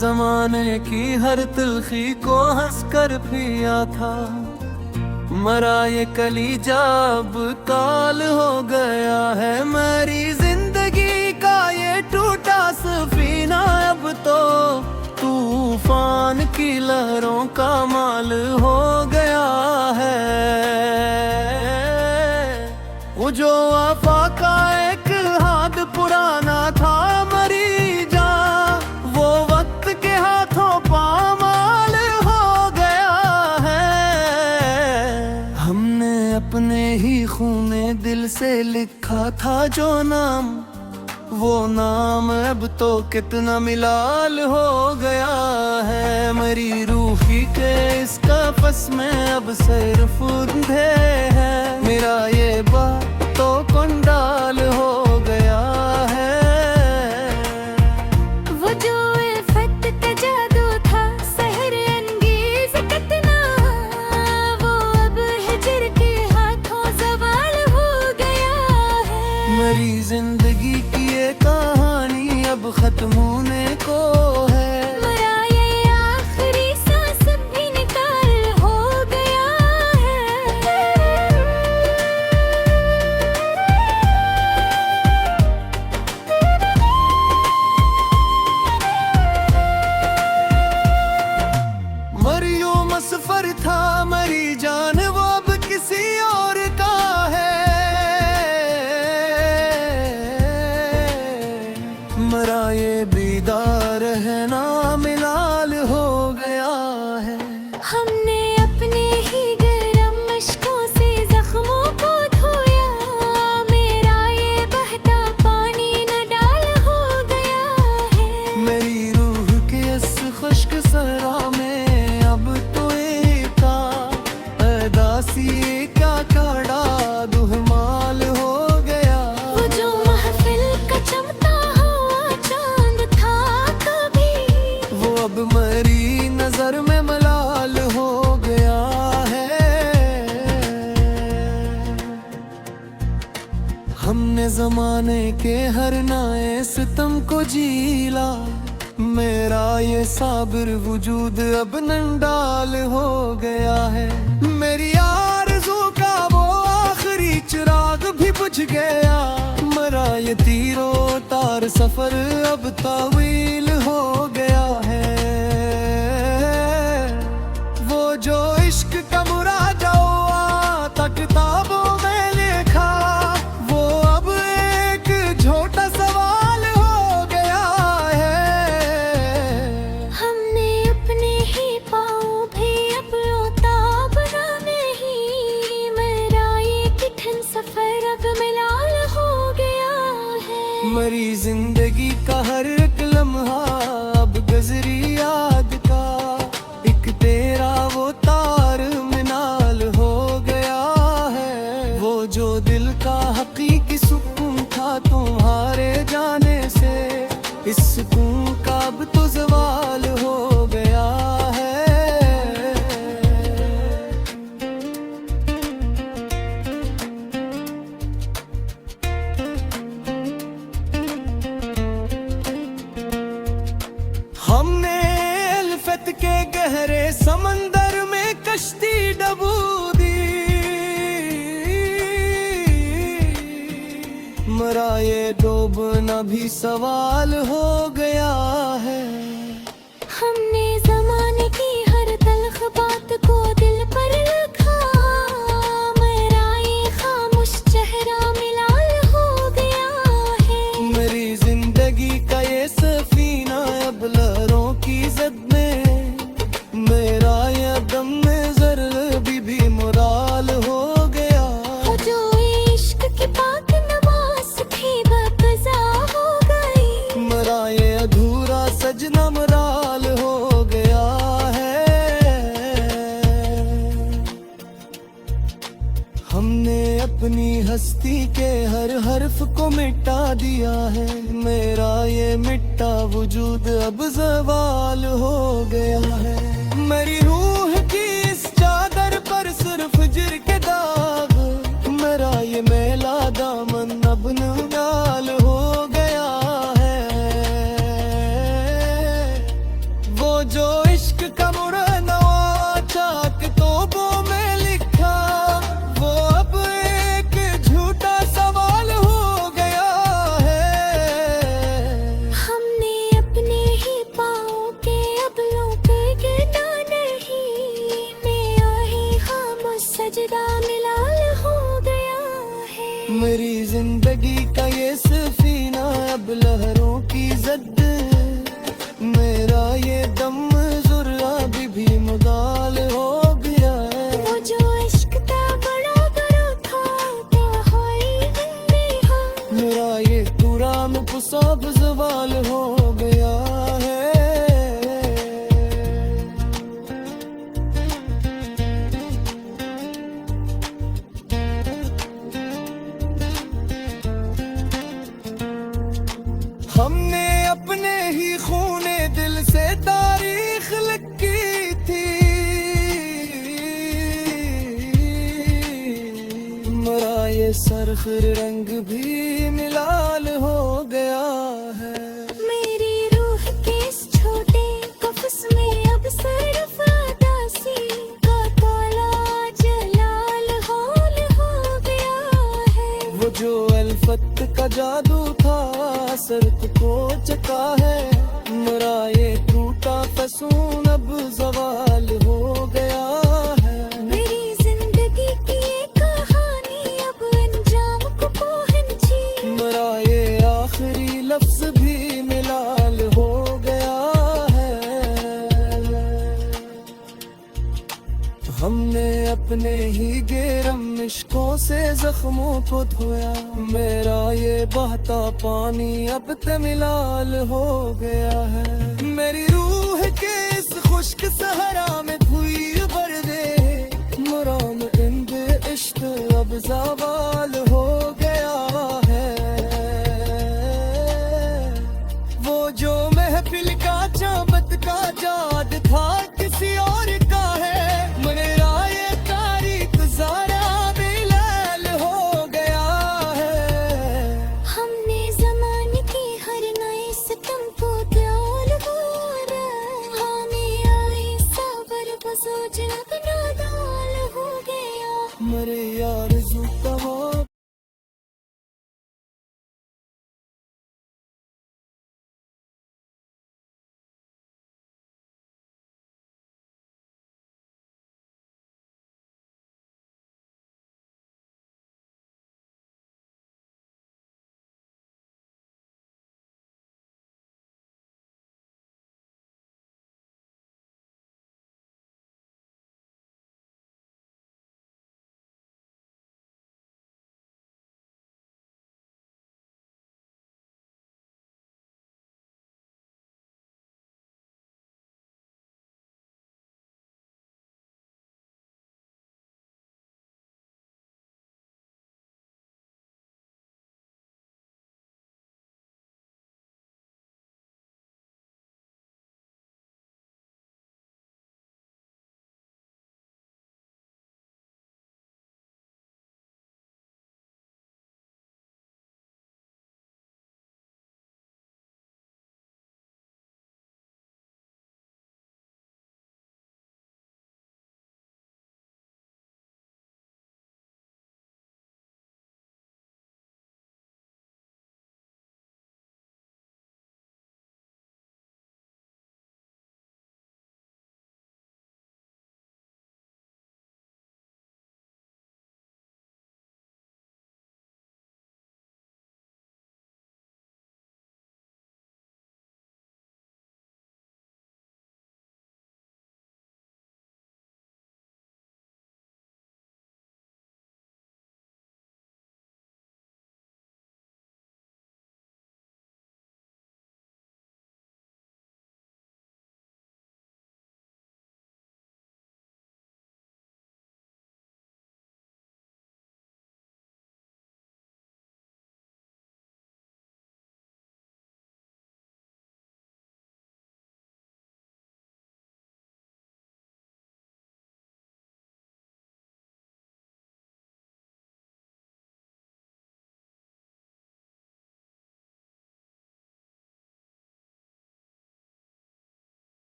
जमाने की हर तिल्खी को हंस कर पिया था। मरा ये कलीजा अब काल हो गया है। मेरी जिंदगी का ये टूटा सफीना अब तो तूफान की लहरों का माल हो गया है। वो जो वफा का एक हाथ पुराना था मरी जा, वो वक्त के हाथों पामाल हो गया है। हमने अपने ही खूने दिल से लिखा था जो नाम, वो नाम अब तो कितना मिलाल हो गया है। मेरी रूही के इस कफस में अब सिर्फ अंधे है। मेरा ये बात तो कंडाल हो गया है। वो जो इफ़्फ़त का जादू था सहर अंगेज कितना, वो अब हिजर के हाथों ज़वाल हो गया है। मेरी जिंदगी की ये कहानी अब खत्म होने को है। मरा ये आखिरी सांस भी निकाल हो गया है। मरियो मसफर था मरी जान वो अब किसी और का है। मरा ये दीदार है ना मिलाल हो गया है। हमने अपने ही गरम मशकों से जख्मों को धोया, मेरा ये बहता पानी न डाल हो गया है। मेरी रूह के इस खुश्क सहरा में अब तो एक अदासी क्या काड़ा दुहमाल हो गया। वो जो महफिल का चमता हुआ चांद था कभी, वो अब मरी नजर में मलाल हो गया है। हमने जमाने के हर नए सितम को झीला, मेरा ये साबिर वजूद अब नंडाल हो गया है। मेरी आरज़ू का वो आखिरी चिराग भी बुझ गया। मरा ये तीरो तार सफर अब तावील हो गया है। वो जो इश्क का मुराजा हुआ था किताबों में लिखा, वो अब एक झोटा सवाल हो गया है। हमने अपने ही पाँव भी अब उताब नहीं, मेरा ये कठिन सफर अब मिलाल हो गया है। मरी जिंदगी का हर एक लम्हा अब गजरी याद का एक तेरा वो तार मिनाल हो गया है। वो जो दिल का हकीकी सुकून था तुम्हारे जाने से, इस सुकून का अब तो ज़वाल हो गया है। हमने उल्फत के गहरे समंदर में कश्ती डबू दी। मरा ये डूबना भी सवाल हो गया है। हमने ज़माने की हर तल्ख बात को दिल पर रखा, मेरा ये खामोश चेहरा मिलाल हो गया है। मेरी जिंदगी का ये सफीना अब लहरों की जद में, मेरा ये दम में जर्र भी मुराल हो गया। वो जो इश्क की पाक नमाज थी बक़ज़ा हो गई, मरा ये अधूरा सजना मराल हो गया है। हमने अपनी हस्ती के हर हर्फ को मिटा दिया है। मेरा ये मिटा वजूद अब ज़वाल हो गया है। मेरी रूह की इस चादर पर सिर्फ जिर के दाग, मेरा ये मेला दामन अब नंगाल हो गया है। मेरी जिंदगी का ये सफीना अब लहरों की जद, मेरा ये दम जुर्रा भी मुदाल हो गया है। वो जो इश्क था बड़ा बड़ा था, क्या होई जिंदगी हाँ। मेरा ये पूरा मुकसब जवाल हो गया है। हमने अपने ही खूने दिल से तारीख लिखी थी, मरा ये सरखर रंग भी मिलाल हो गया है। मेरी रूह के इस छोटे कफस में अब सिर्फ अदासी का काला जलाल हाल हो गया है। वो जो अल्फत का जादू था सरत को चका है, मरा ये टूटा फसून अब जवाल हो गया है। मेरी जिंदगी की ये कहानी अब अंजाम को पहुंची, मरा ये आखिरी लफ्ज भी मिलाल हो गया है। हमने अपने ही गेरम इश्कों से जख्मों को धोया, मेरा ये बहता पानी अब तमिलाल हो गया है। मेरी रूह के इस खुश्क सहरा में धुई भर दे, मुराम इंद इश्क अब ज़वाल